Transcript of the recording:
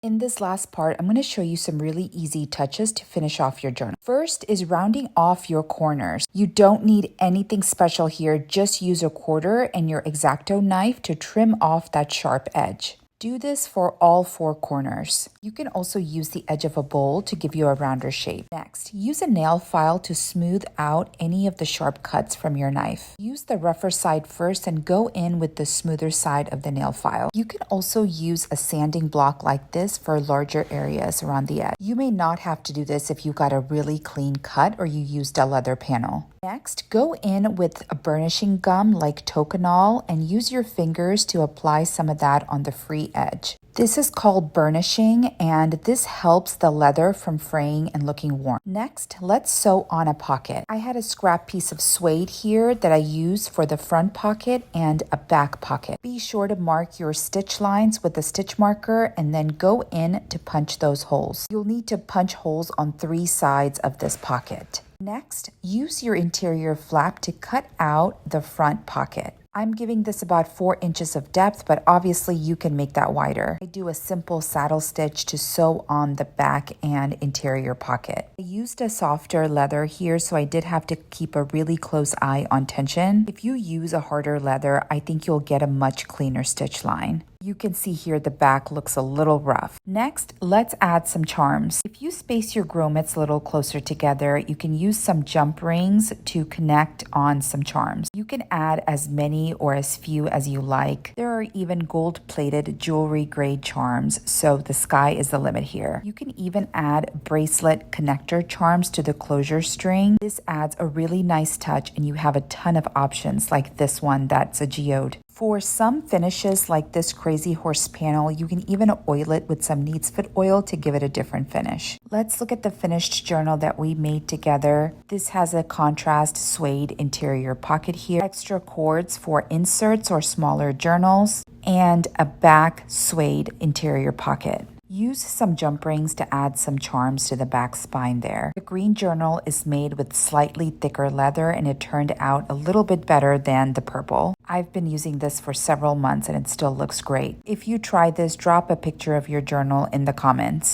In this last part, I'm going to show you some really easy touches to finish off your journal. First is rounding off your corners. You don't need anything special here, just use a quarter and your X-Acto knife to trim off that sharp edge. Do this for all four corners. You can also use the edge of a bowl to give you a rounder shape. Next, use a nail file to smooth out any of the sharp cuts from your knife. Use the rougher side first and go in with the smoother side of the nail file. You can also use a sanding block like this for larger areas around the edge. You may not have to do this if you got a really clean cut or you used a leather panel. Next, go in with a burnishing gum like Tokonol and use your fingers to apply some of that on the free edge. This is called burnishing, and this helps the leather from fraying and looking worn. Next, let's sew on a pocket. I had a scrap piece of suede here that I used for the front pocket and a back pocket. Be sure to mark your stitch lines with a stitch marker and then go in to punch those holes. You'll need to punch holes on 3 sides of this pocket. Next, use your interior flap to cut out the front pocket. I'm giving this about 4 inches of depth, but obviously you can make that wider. I do a simple saddle stitch to sew on the back and interior pocket. I used a softer leather here, so I did have to keep a really close eye on tension. If you use a harder leather, I think you'll get a much cleaner stitch line. You can see here the back looks a little rough. Next, let's add some charms. If you space your grommets a little closer together, you can use some jump rings to connect on some charms. You can add as many or as few as you like. There are even gold-plated jewelry grade charms, so the sky is the limit here. You can even add bracelet connector charms to the closure string. This adds a really nice touch, and you have a ton of options like this one that's a geode. For some finishes like this crazy horse panel, you can even oil it with some Needs Fit oil to give it a different finish. Let's look at the finished journal that we made together. This has a contrast suede interior pocket here, extra cords for inserts or smaller journals, and a back suede interior pocket. Use some jump rings to add some charms to the back spine there. The green journal is made with slightly thicker leather and it turned out a little bit better than the purple. I've been using this for several months and it still looks great. If you try this, drop a picture of your journal in the comments.